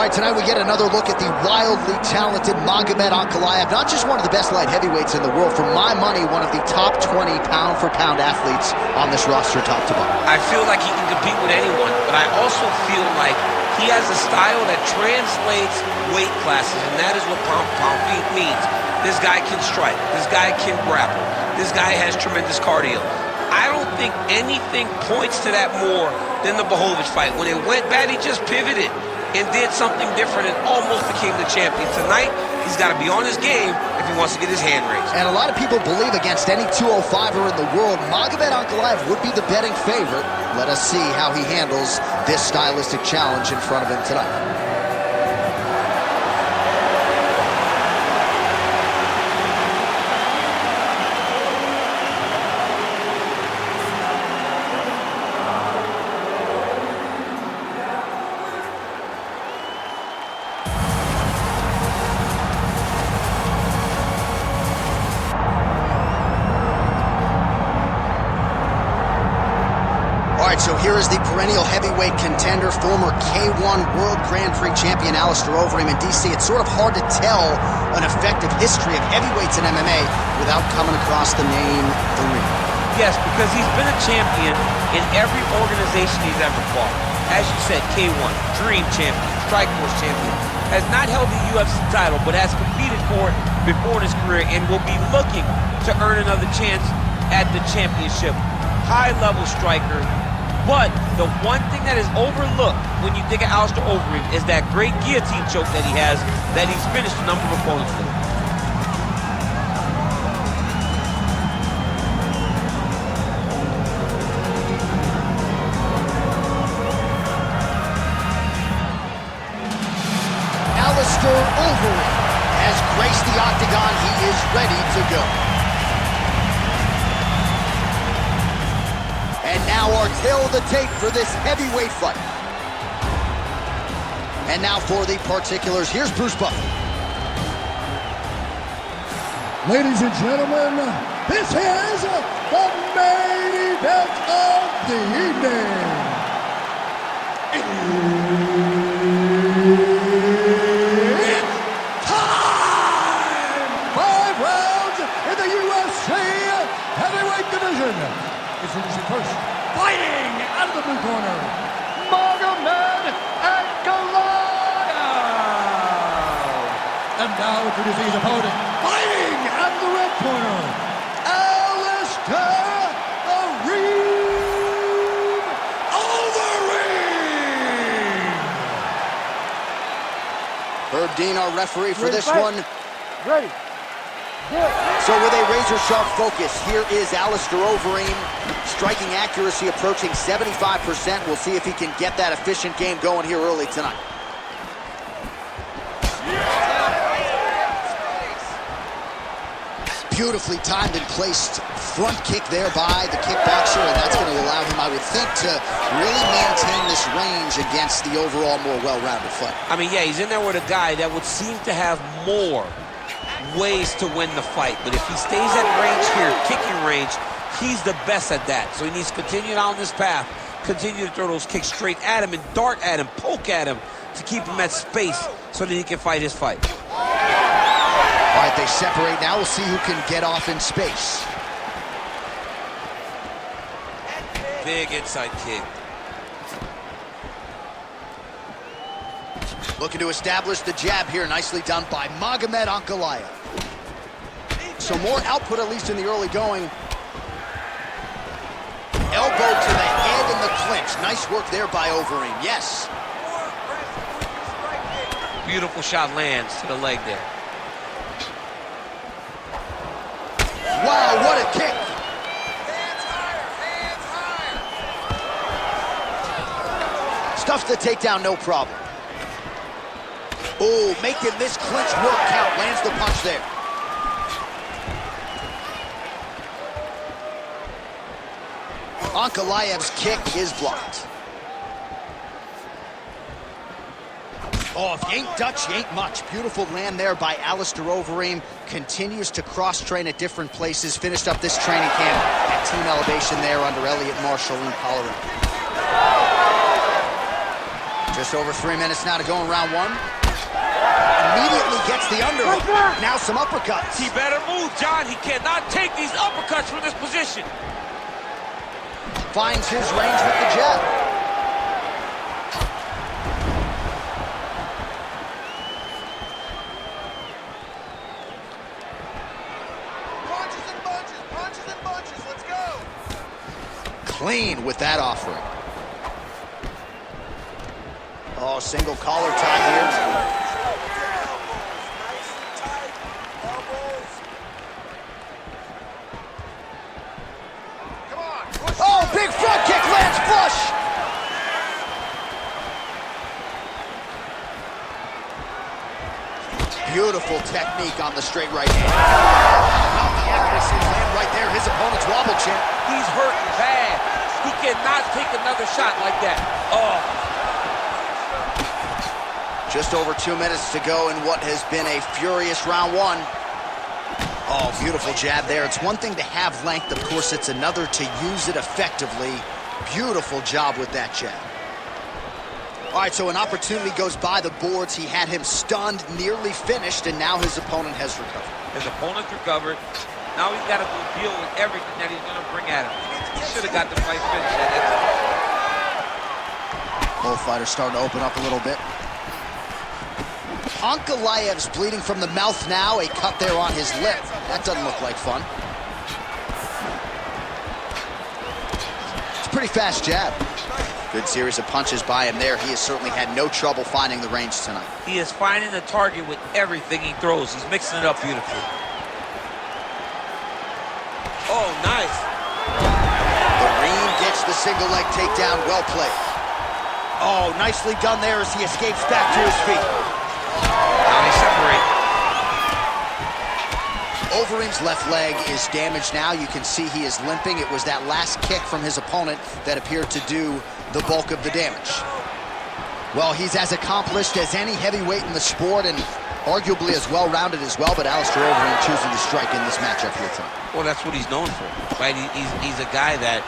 All right, tonight we get another look at the wildly talented Magomed Ankalaev, not just one of the best light heavyweights in the world, for my money, one of the top 20 pound-for-pound athletes on this roster, top to bottom. I feel like he can compete with anyone, but I also feel like he has a style that translates weight classes, and that is what pound feet means. This guy can strike. This guy can grapple. This guy has tremendous cardio. I don't think anything points to that more than the Blachowicz fight. When it went bad, he just pivoted and did something different and almost became the champion. Tonight, he's got to be on his game if he wants to get his hand raised. And a lot of people believe against any 205er in the world, Magomed Ankalaev would be the betting favorite. Let us see how he handles this stylistic challenge in front of him tonight. So here is the perennial heavyweight contender, former K1 World Grand Prix champion Alistair Overeem in DC. It's sort of hard to tell an effective history of heavyweights in MMA without coming across the name Overeem. Yes, because he's been a champion in every organization he's ever fought. As you said, K1, Dream champion, Strikeforce champion, has not held the UFC title, but has competed for it before in his career and will be looking to earn another chance at the championship. High-level striker. But the one thing that is overlooked when you think of Alistair Overeem is that great guillotine choke that he has, that he's finished a number of opponents with. Alistair Overeem has graced the octagon. He is ready to go. And now our tale of the tape for this heavyweight fight. And now for the particulars, here's Bruce Buffer. Ladies and gentlemen, this is the main event of the evening. It's time! 5 rounds in the UFC heavyweight division. Introducing first, fighting out of the blue corner, Magomed Ankalaev. And now introducing his opponent, fighting out of the red corner, Alistair Overeem. Herb Dean, our referee for this one. Ready. So with a razor-sharp focus, here is Alistair Overeem. Striking accuracy approaching 75%. We'll see if he can get that efficient game going here early tonight. Beautifully timed and placed front kick there by the kickboxer, and that's going to allow him, I would think, to really maintain this range against the overall more well-rounded fight. I mean, yeah, he's in there with a guy that would seem to have more ways to win the fight, but if he stays at range here, kicking range, he's the best at that. So he needs to continue down this path, continue to throw those kicks straight at him and dart at him, poke at him to keep him at space so that he can fight his fight. All right, they separate now. We'll see who can get off in space. Big inside kick. Looking to establish the jab here. Nicely done by Magomed Ankalaev. So more output, at least in the early going. Elbow to the head in the clinch. Nice work there by Overeem. Yes. Beautiful shot lands to the leg there. Wow, what a kick. Hands higher, hands higher. Stuffs the takedown, no problem. Oh, making this clinch work count. Lands the punch there. Ankalaev's kick is blocked. Oh, if you ain't Dutch, you ain't much. Beautiful land there by Alistair Overeem. Continues to cross-train at different places. Finished up this training camp at Team Elevation there under Elliot Marshall in Colorado. Just over 3 minutes now to go in round one. Immediately gets the underhook. Now some uppercuts. He better move, John. He cannot take these uppercuts from this position. Finds his range with the jab. Punches and bunches, punches and bunches. Let's go. Clean with that offering. Oh, single collar tie here. Come on. Push Oh, big front kick lands flush. Beautiful technique on the straight right hand. Oh, the accuracy land right there. His opponent's wobble chin. He's hurting bad. He cannot take another shot like that. Oh. Just over 2 minutes to go in what has been a furious round one. Oh, beautiful jab there. It's one thing to have length. Of course, it's another to use it effectively. Beautiful job with that jab. All right, so an opportunity goes by the boards. He had him stunned, nearly finished, and now his opponent has recovered. His opponent's recovered. Now he's got to deal with everything that he's going to bring at him. He should have got the fight finished. Both fighters starting to open up a little bit. Ankalaev's bleeding from the mouth now. A cut there on his lip. That doesn't look like fun. It's a pretty fast jab. Good series of punches by him there. He has certainly had no trouble finding the range tonight. He is finding the target with everything he throws. He's mixing it up beautifully. Oh, nice. Overeem gets the single leg takedown. Well played. Oh, nicely done there as he escapes back to his feet. Now they separate. Overeem's left leg is damaged now. You can see he is limping. It was that last kick from his opponent that appeared to do the bulk of the damage. Well, he's as accomplished as any heavyweight in the sport and arguably as well-rounded as well, but Alistair Overeem choosing to strike in this matchup here tonight. Well, that's what he's known for, right? He's a guy that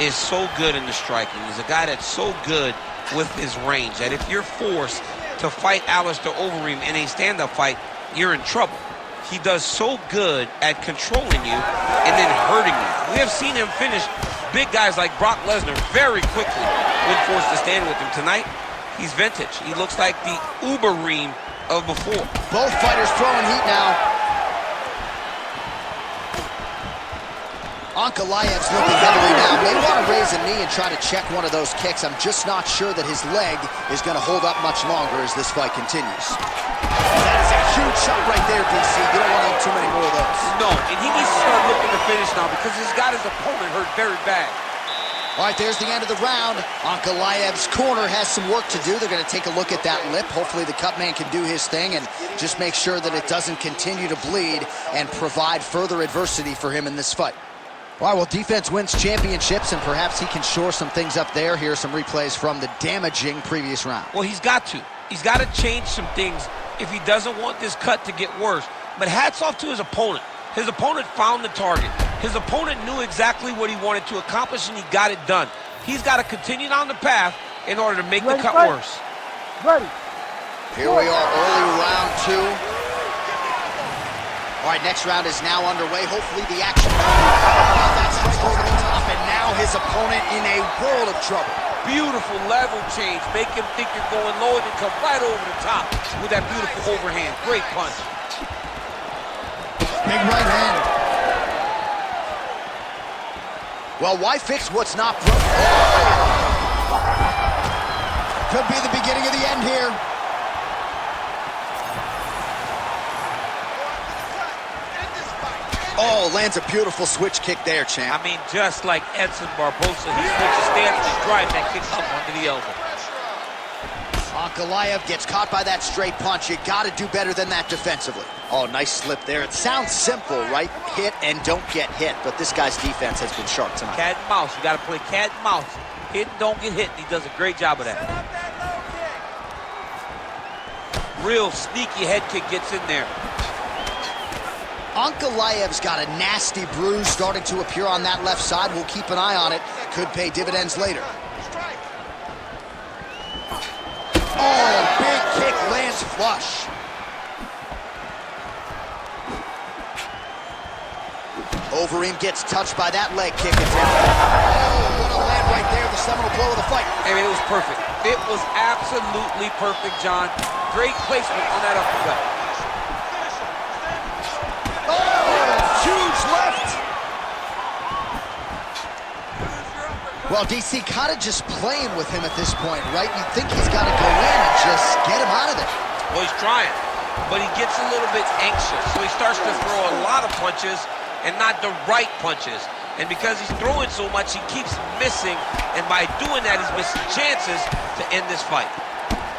is so good in the striking. He's a guy that's so good with his range that if you're forced to fight Alistair Overeem in a stand-up fight, you're in trouble. He does so good at controlling you and then hurting you. We have seen him finish big guys like Brock Lesnar very quickly when forced to stand with him. Tonight, he's vintage. He looks like the Overeem of before. Both fighters throwing heat now. Ankalaev's looking heavily now. May want to raise a knee and try to check one of those kicks. I'm just not sure that his leg is going to hold up much longer as this fight continues. That is a huge shot right there, DC. You don't want to have too many more of those. No, and he needs to start looking to finish now because he's got his opponent hurt very bad. All right, there's the end of the round. Ankalaev's corner has some work to do. They're going to take a look at that lip. Hopefully the cut man can do his thing and just make sure that it doesn't continue to bleed and provide further adversity for him in this fight. All right, well, defense wins championships, and perhaps he can shore some things up there. Here are some replays from the damaging previous round. Well, he's got to. He's got to change some things if he doesn't want this cut to get worse. But hats off to his opponent. His opponent found the target. His opponent knew exactly what he wanted to accomplish, and he got it done. He's got to continue down the path in order to make the cut worse. Ready. Here we are, early round two. All right, next round is now underway. Hopefully the action. That's straight over the top, and now his opponent in a world of trouble. Beautiful level change. Make him think you're going low and then come right over the top with that beautiful overhand. Great punch. Big right hand. Well, why fix what's not broken? Could be the beginning of the end here. Oh, lands a beautiful switch kick there, champ. I mean, just like Edson Barbosa, he switches stance and drives that kick up onto the elbow. Ankalaev gets caught by that straight punch. You got to do better than that defensively. Oh, nice slip there. It sounds simple, right? Hit and don't get hit, but this guy's defense has been sharp tonight. Cat and mouse. You got to play cat and mouse. Hit and don't get hit. He does a great job of that. Real sneaky head kick gets in there. Ankalaev's got a nasty bruise starting to appear on that left side. We'll keep an eye on it. Could pay dividends later. Oh, big kick lands flush. Overeem gets touched by that leg kick attempt. Oh, what a land right there, the seminal blow of the fight. I mean, it was perfect. It was absolutely perfect, John. Great placement on that uppercut. Oh, huge left. Well, DC kind of just playing with him at this point, right? You'd think he's got to go in and just get him out of there. Well, he's trying, but he gets a little bit anxious, so he starts to throw a lot of punches and not the right punches. And because he's throwing so much, he keeps missing, and by doing that, he's missing chances to end this fight.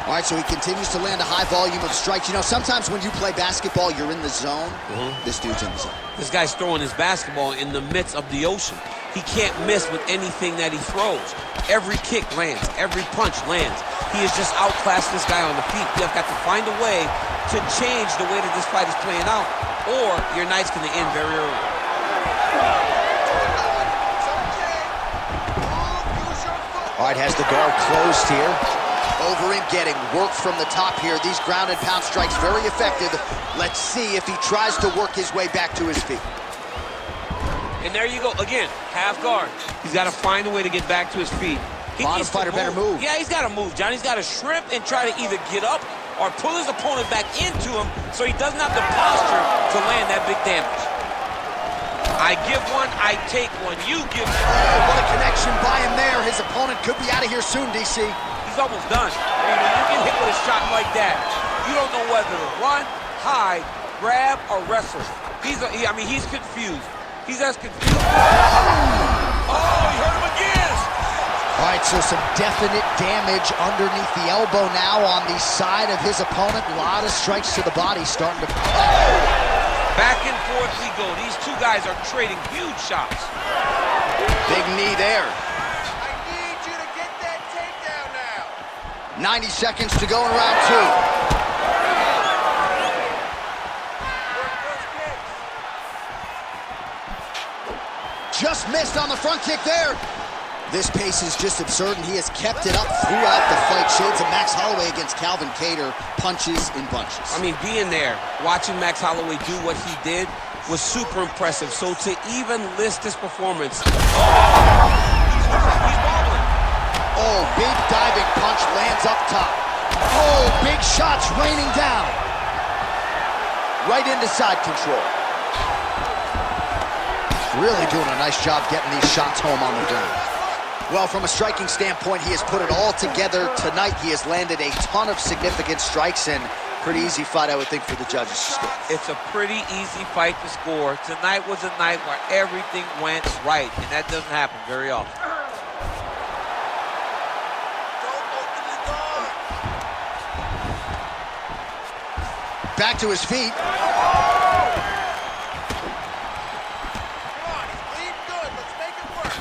All right, so he continues to land a high volume of strikes. You know, sometimes when you play basketball, you're in the zone. This dude's in the zone. This guy's throwing his basketball in the midst of the ocean. He can't miss with anything that he throws. Every kick lands, every punch lands. He has just outclassed this guy on the feet. You have got to find a way to change the way that this fight is playing out, or your night's going to end very early. All right, has the guard closed here. Overeem getting work from the top here. These ground and pound strikes very effective. Let's see if he tries to work his way back to his feet. And there you go, again, half guard. He's got to find a way to get back to his feet. Modern fighter better move. Yeah, he's got to move, John. He's got to shrimp and try to either get up or pull his opponent back into him so he doesn't have the posture to land that big damage. I give one, I take one. You give one. Oh, what a connection by him there. His opponent could be out of here soon, DC. He's almost done. I mean, when you get hit with a shot like that, you don't know whether to run, hide, grab, or wrestle. He's confused. He's as confused. Oh, he hurt him again. All right, so some definite damage underneath the elbow now on the side of his opponent. A lot of strikes to the body starting to... Oh! Back and forth we go. These two guys are trading huge shots. Big knee there. I need you to get that takedown now. 90 seconds to go in round two. Just missed on the front kick there. This pace is just absurd, and he has kept it up throughout the fight. Shades of Max Holloway against Calvin Kattar, punches in bunches. I mean, being there, watching Max Holloway do what he did was super impressive. So to even list this performance, he's wobbling. Oh, big diving punch lands up top. Oh, big shots raining down. Right into side control. Really doing a nice job getting these shots home on the ground. Well, from a striking standpoint, he has put it all together tonight. He has landed a ton of significant strikes, and pretty easy fight, I would think, for the judges to score. It's a pretty easy fight to score. Tonight was a night where everything went right, and that doesn't happen very often. Back to his feet.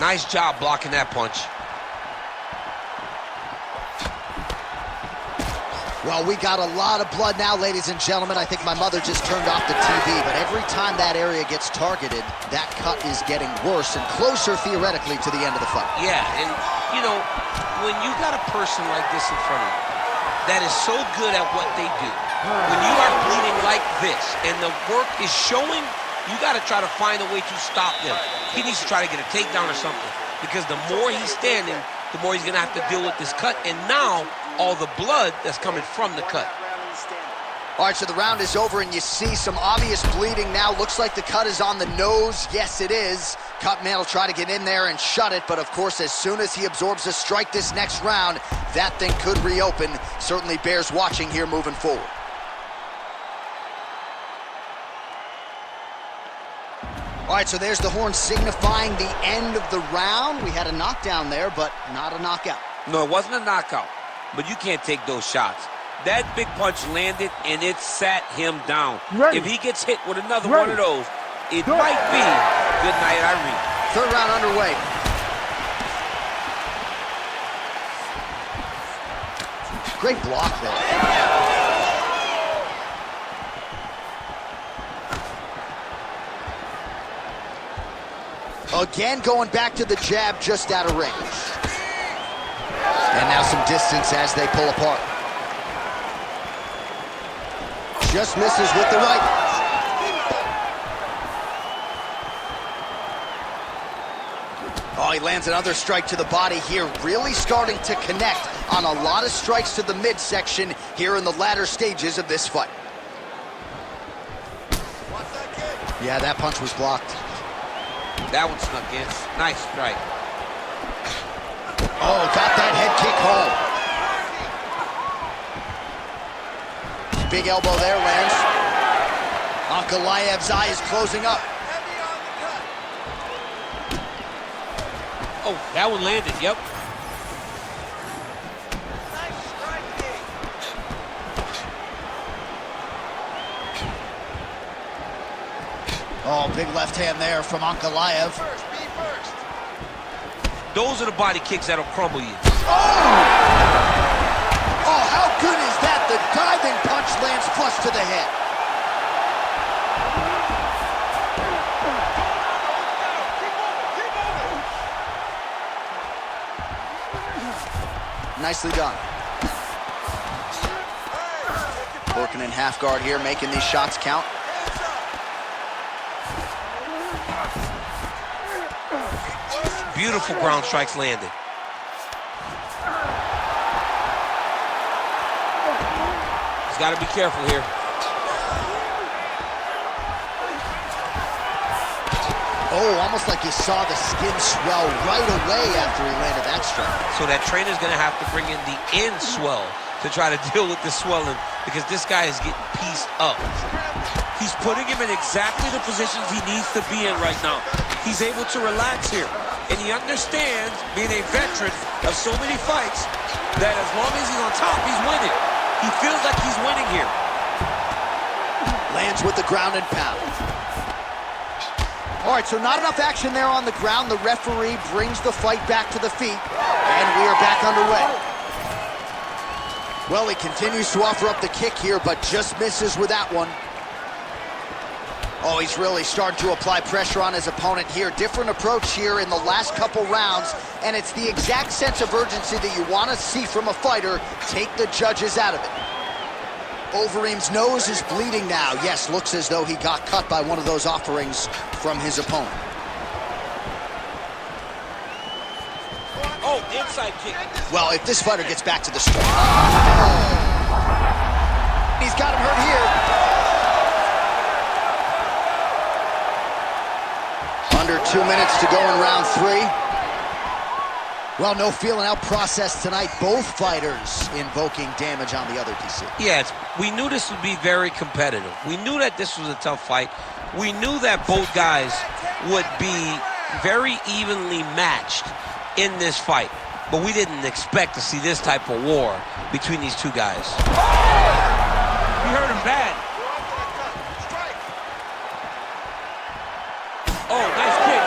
Nice job blocking that punch. Well, we got a lot of blood now, ladies and gentlemen. I think my mother just turned off the TV, but every time that area gets targeted, that cut is getting worse and closer, theoretically, to the end of the fight. Yeah, and, you know, when you got a person like this in front of you that is so good at what they do, when you are bleeding like this and the work is showing, you got to try to find a way to stop them. He needs to try to get a takedown or something, because the more he's standing, the more he's going to have to deal with this cut, and now all the blood that's coming from the cut. All right, so the round is over, and you see some obvious bleeding now. Looks like the cut is on the nose. Yes, it is. Cutman will try to get in there and shut it, but of course, as soon as he absorbs a strike this next round, that thing could reopen. Certainly bears watching here moving forward. All right, so there's the horn signifying the end of the round. We had a knockdown there, but not a knockout. No, it wasn't a knockout, but you can't take those shots. That big punch landed, and it sat him down. Ready. If he gets hit with another Ready. one of those, it might be good night, Irene. Third round underway. Great block there. Again, going back to the jab just out of range. And now some distance as they pull apart. Just misses with the right. Oh, he lands another strike to the body here, really starting to connect on a lot of strikes to the midsection here in the latter stages of this fight. Yeah, that punch was blocked. That one snuck in. Nice strike. Oh, got that head kick home. Big elbow there, lands. Ankalaev's eye is closing up. Oh, that one landed, yep. Nice striking. Oh, big left hand there from Ankalaev. First, be first. Those are the body kicks that'll crumble you. Oh, how good is that? The diving punch lands flush to the head. Nicely done. Working in half guard here, making these shots count. Beautiful ground strikes landed. He's got to be careful here. Oh, almost like you saw the skin swell right away after he landed that strike. So that trainer's going to have to bring in the end swell to try to deal with the swelling because this guy is getting pieced up. He's putting him in exactly the positions he needs to be in right now. He's able to relax here. And he understands, being a veteran of so many fights, that as long as he's on top, he's winning. He feels like he's winning here. Lands with the ground and pound. All right, so not enough action there on the ground. The referee brings the fight back to the feet, and we are back underway. Well, he continues to offer up the kick here, but just misses with that one. Oh, he's really starting to apply pressure on his opponent here. Different approach here in the last couple rounds, and it's the exact sense of urgency that you want to see from a fighter. Take the judges out of it. Overeem's nose is bleeding now. Yes, looks as though he got cut by one of those offerings from his opponent. Oh, inside kick. Well, if this fighter gets back to the strike. He's got him hurt here. Under 2 minutes to go in round 3. Well, no feeling out process tonight. Both fighters invoking damage on the other, DC. Yes, we knew this would be very competitive. We knew that this was a tough fight. We knew that both guys would be very evenly matched in this fight. But we didn't expect to see this type of war between these two guys. He hurt him bad. Oh, nice kick.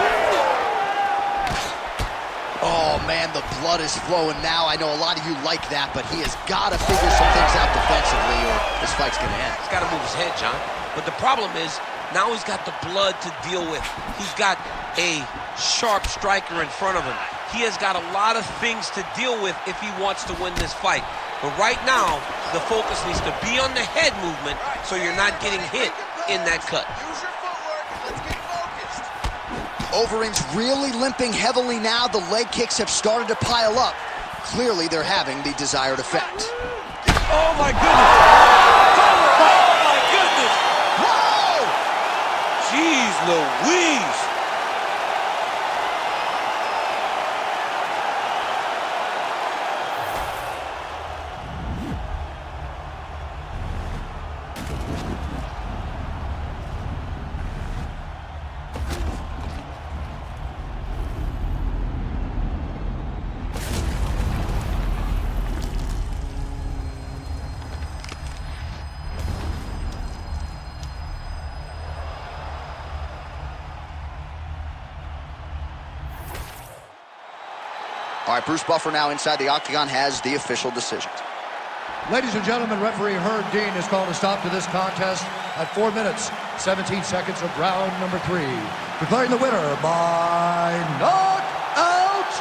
Oh, man, the blood is flowing now. I know a lot of you like that, but he has got to figure some things out defensively or this fight's going to end. He's got to move his head, John. But the problem is, now he's got the blood to deal with. He's got a sharp striker in front of him. He has got a lot of things to deal with if he wants to win this fight. But right now, the focus needs to be on the head movement so you're not getting hit in that cut. Use your footwork and let's get focused. Overeem's really limping heavily now. The leg kicks have started to pile up. Clearly, they're having the desired effect. Oh, my goodness. Oh, my goodness. Whoa! Jeez Louise. All right, Bruce Buffer now inside the octagon has the official decision. Ladies and gentlemen, referee Herb Dean has called a stop to this contest at 4 minutes, 17 seconds of round number 3. Declaring the winner by knockout,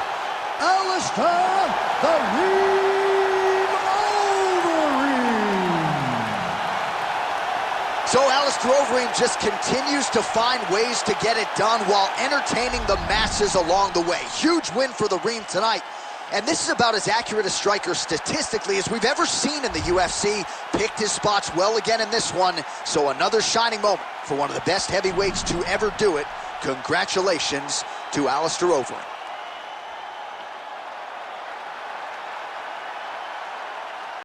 Alistair the Reem Overeem. So Alistair Overeem just continues to find ways to get it done while entertaining the masses along the way. Huge win for the Reem tonight. And this is about as accurate a striker statistically as we've ever seen in the UFC. Picked his spots well again in this one. So another shining moment for one of the best heavyweights to ever do it. Congratulations to Alistair Overeem.